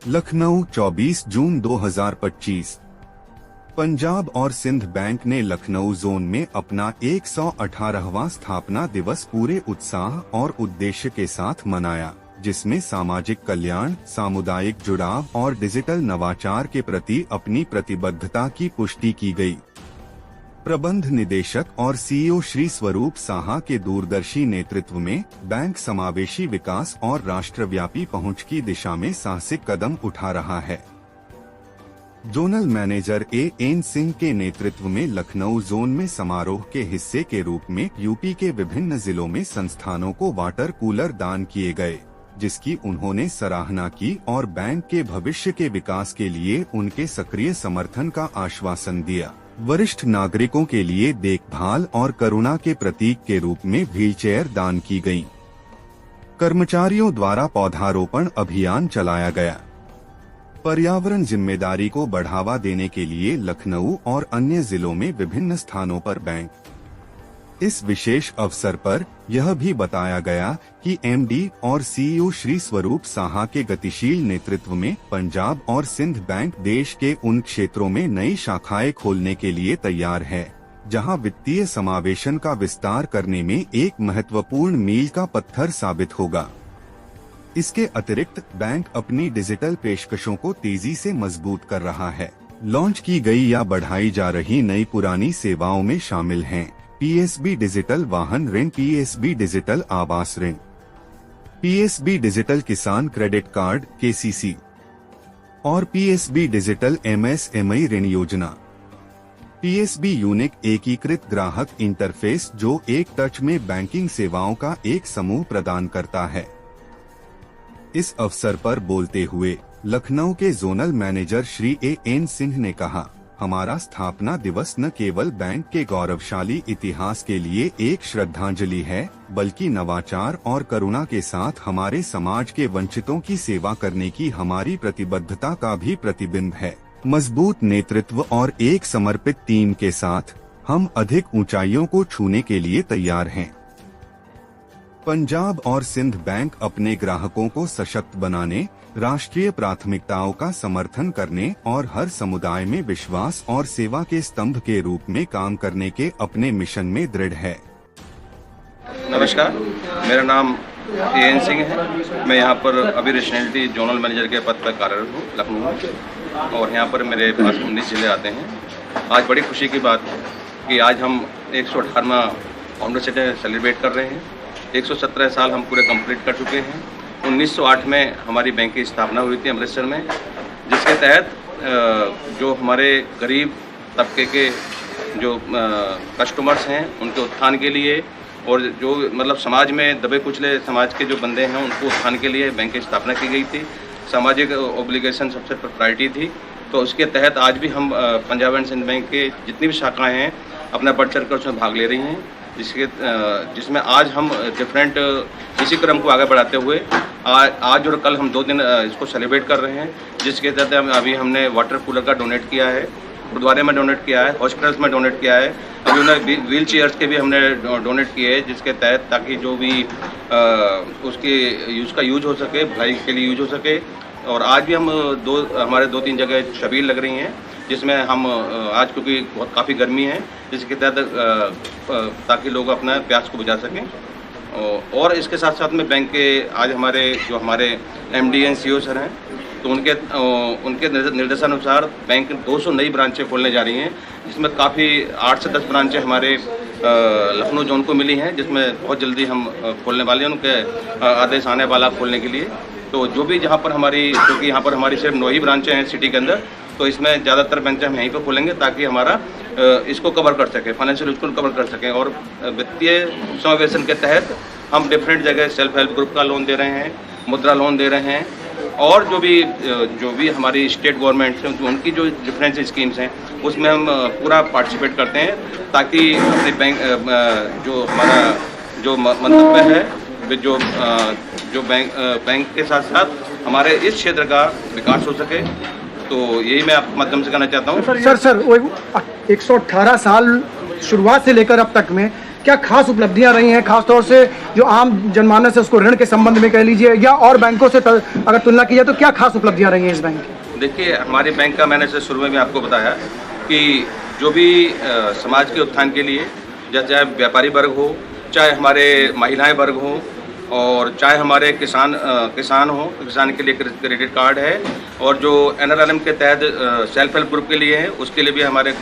लखनऊ 24 जून 2025। पंजाब और सिंध बैंक ने लखनऊ जोन में अपना 118वां स्थापना दिवस पूरे उत्साह और उद्देश्य के साथ मनाया, जिसमें सामाजिक कल्याण, सामुदायिक जुड़ाव और डिजिटल नवाचार के प्रति अपनी प्रतिबद्धता की पुष्टि की गई। प्रबंध निदेशक और सीईओ श्री स्वरूप साहा के दूरदर्शी नेतृत्व में बैंक समावेशी विकास और राष्ट्रव्यापी पहुंच की दिशा में साहसिक कदम उठा रहा है। जोनल मैनेजर एन सिंह के नेतृत्व में लखनऊ जोन में समारोह के हिस्से के रूप में यूपी के विभिन्न जिलों में संस्थानों को वाटर कूलर दान किए गए, जिसकी उन्होंने सराहना की और बैंक के भविष्य के विकास के लिए उनके सक्रिय समर्थन का आश्वासन दिया। वरिष्ठ नागरिकों के लिए देखभाल और करुणा के प्रतीक के रूप में व्हीलचेयर दान की गयी। कर्मचारियों द्वारा पौधारोपण अभियान चलाया गया। पर्यावरण जिम्मेदारी को बढ़ावा देने के लिए लखनऊ और अन्य जिलों में विभिन्न स्थानों पर बैंक। इस विशेष अवसर पर यह भी बताया गया कि एमडी और सीईओ श्री स्वरूप साहा के गतिशील नेतृत्व में पंजाब और सिंध बैंक देश के उन क्षेत्रों में नई शाखाएं खोलने के लिए तैयार है, जहां वित्तीय समावेशन का विस्तार करने में एक महत्वपूर्ण मील का पत्थर साबित होगा। इसके अतिरिक्त बैंक अपनी डिजिटल पेशकशों को तेजी से मजबूत कर रहा है। लॉन्च की गई या बढ़ाई जा रही नई पुरानी सेवाओं में शामिल हैं पीएसबी डिजिटल वाहन ऋण, पीएसबी डिजिटल आवास ऋण, पीएसबी डिजिटल किसान क्रेडिट कार्ड केसीसी और पीएसबी डिजिटल एमएसएमई ऋण योजना। पीएसबी यूनिक एकीकृत ग्राहक इंटरफेस जो एक टच में बैंकिंग सेवाओं का एक समूह प्रदान करता है। इस अवसर पर बोलते हुए लखनऊ के zonal manager Shri N Singh ने कहा, हमारा स्थापना दिवस न केवल बैंक के गौरवशाली इतिहास के लिए एक श्रद्धांजलि है, बल्कि नवाचार और करुणा के साथ हमारे समाज के वंचितों की सेवा करने की हमारी प्रतिबद्धता का भी प्रतिबिंब है। मजबूत नेतृत्व और एक समर्पित टीम के साथ हम अधिक ऊंचाइयों को छूने के लिए तैयार हैं। पंजाब और सिंध बैंक अपने ग्राहकों को सशक्त बनाने, राष्ट्रीय प्राथमिकताओं का समर्थन करने और हर समुदाय में विश्वास और सेवा के स्तंभ के रूप में काम करने के अपने मिशन में दृढ़ है। नमस्कार, मेरा नाम एन सिंह है। मैं यहाँ पर अभी रीजनलिटी जोनल मैनेजर के पद पर कार्यरत हूँ लखनऊ में, और यहाँ पर मेरे पास 19 जिले आते हैं। आज बड़ी खुशी की बात है कि आज हम 118वां फाउंडर्स डे सेलिब्रेट कर रहे हैं। 117 साल हम पूरे कंप्लीट कर चुके हैं। 1908 में हमारी बैंक की स्थापना हुई थी अमृतसर में, जिसके तहत जो हमारे गरीब तबके के जो कस्टमर्स हैं उनके उत्थान के लिए और जो मतलब समाज में दबे कुचले समाज के जो बंदे हैं उनको उत्थान के लिए बैंक की स्थापना की गई थी। सामाजिक ओब्लिगेशन सबसे प्रायोरिटी थी। तो उसके तहत आज भी हम पंजाब एंड सिंध बैंक के जितनी भी शाखाएँ हैं अपना बढ़ चढ़ कर उसमें भाग ले रही हैं, जिसमें आज हम डिफरेंट इसी क्रम को आगे बढ़ाते हुए आज और कल हम 2 दिन इसको सेलिब्रेट कर रहे हैं, जिसके तहत अभी हमने वाटर कूलर का डोनेट किया है, गुरुद्वारे में डोनेट किया है, हॉस्पिटल्स में डोनेट किया है। अभी उन्हें व्हील चेयर्स के भी हमने डोनेट किए हैं, जिसके तहत ताकि जो भी उसके यूज हो सके, भलाई के लिए यूज हो सके। और आज भी हम हमारे 2-3 जगह छबील लग रही हैं, जिसमें हम आज क्योंकि बहुत काफ़ी गर्मी है, जिसके तहत ताकि लोग अपना प्यास को बुझा सकें। और इसके साथ साथ में बैंक के आज हमारे एमडी एंड सीईओ सर हैं, तो उनके निर्देशानुसार बैंक 200 नई ब्रांचें खोलने जा रही हैं, जिसमें काफ़ी 8 से 10 ब्रांचें हमारे लखनऊ जोन को मिली हैं, जिसमें बहुत जल्दी हम खोलने वाले हैं। उनके आदेश आने वाला खोलने के लिए। तो जो भी जहाँ पर क्योंकि यहाँ पर हमारी सिर्फ 9 ही ब्रांचें हैं सिटी के अंदर, तो इसमें ज़्यादातर ब्रांचें हम यहीं पर खोलेंगे ताकि हमारा इसको कवर कर सके, फाइनेंशियल उसको कवर कर सकें। और वित्तीय समावेशन के तहत हम डिफरेंट जगह सेल्फ हेल्प ग्रुप का लोन दे रहे हैं, मुद्रा लोन दे रहे हैं, और जो भी हमारी स्टेट गवर्नमेंट है उनकी जो डिफरेंट स्कीम्स हैं उसमें हम पूरा पार्टिसिपेट करते हैं, ताकि अपने बैंक जो हमारा जो मंतव्य है जो बैंक के साथ साथ हमारे इस क्षेत्र का विकास हो सके। तो यही मैं आपके माध्यम से कहना चाहता हूँ। सर वो 118 साल शुरुआत से लेकर अब तक में क्या खास उपलब्धियां रही हैं, खासतौर से जो आम जनमानस है उसको ऋण के संबंध में कह लीजिए या और बैंकों से अगर तुलना की जाए तो क्या खास उपलब्धियां रही हैं इस बैंक की? देखिए, हमारे बैंक का मैंने शुरू में भी आपको बताया कि जो भी समाज के उत्थान के लिए, चाहे व्यापारी वर्ग हो, चाहे हमारे महिलाएं वर्ग हो, और चाहे हमारे किसान हो, किसान के लिए क्रेडिट कार्ड है, और जो NRLM के तहत सेल्फ हेल्प ग्रुप के लिए है, उसके लिए भी हमारे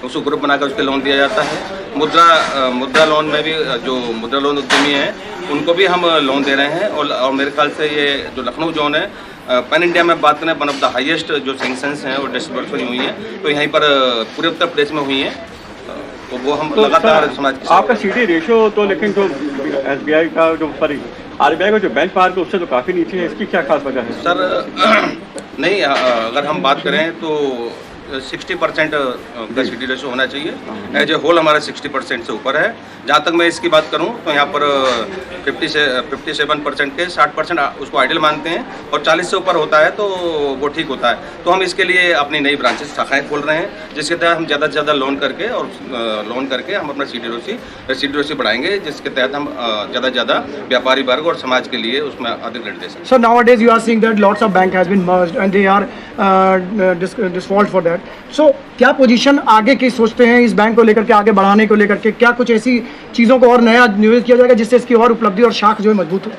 उसको ग्रुप बनाकर उसके लोन दिया जाता है। मुद्रा लोन में भी जो मुद्रा लोन उद्यमी हैं उनको भी हम लोन दे रहे हैं। और मेरे ख्याल से ये जो लखनऊ जोन है, पैन इंडिया में बात करें, वन ऑफ द हाईएस्ट जो सैंक्शंस हैं और डिसबर्समेंट हुई हैं, तो यहीं पर पूरे उत्तर प्रदेश में हुई हैं। तो वो हम लगातार समाज की आपका CD रेशो तो, लेकिन जो SBI का जो RBI का जो बेंच मार्क है उससे तो काफ़ी नीचे है, इसकी क्या खास वजह है? सर नहीं, अगर हम बात करें तो 60% का CD रेशो होना चाहिए। एज ए होल हमारा 60% से ऊपर है। जहाँ तक मैं इसकी बात करूँ तो यहाँ पर 57% के 60% उसको आइडियल मानते हैं, और 40 से ऊपर होता है तो वो ठीक होता है। तो हम इसके लिए अपनी नई ब्रांचेस शाखाएँ खोल रहे हैं, जिसके तहत हम ज़्यादा से ज़्यादा लोन करके हम अपना CD रेशो बढ़ाएंगे, जिसके तहत हम ज़्यादा से ज़्यादा व्यापारी वर्ग और समाज के लिए उसमें अधिक ऋण दे सकें। So nowadays you are seeing that lots of bank has been merged and they are default for that. So क्या पोजीशन आगे की सोचते हैं इस बैंक को लेकर के, आगे बढ़ाने को लेकर के? क्या कुछ ऐसी चीज़ों को और नया निवेश किया जाएगा जिससे इसकी और उपलब्धि और शाख जो है मजबूत हो?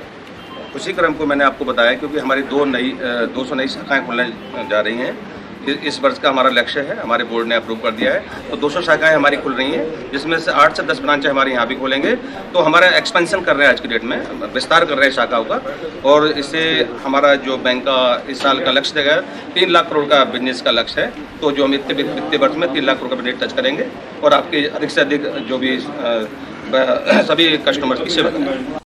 उसी क्रम को मैंने आपको बताया, क्योंकि हमारी 200 नई शाखाएँ खुलने जा रही हैं। इस वर्ष का हमारा लक्ष्य है, हमारे बोर्ड ने अप्रूव कर दिया है, तो 200 शाखाएं हमारी खुल रही हैं, जिसमें से 8 से 10 ब्रांचें हमारे यहाँ भी खोलेंगे। तो हमारा एक्सपेंशन कर रहे हैं, आज की डेट में विस्तार कर रहे हैं शाखाओं का, और इससे हमारा जो बैंक का इस साल का लक्ष्य देगा 3 लाख करोड़ का बिजनेस का लक्ष्य है। तो जो हम वित्तीय वर्ष में 3 लाख करोड़ का बिजनेस टच करेंगे और आपके अधिक से अधिक जो भी सभी कस्टमर्स की सेवा करेंगे।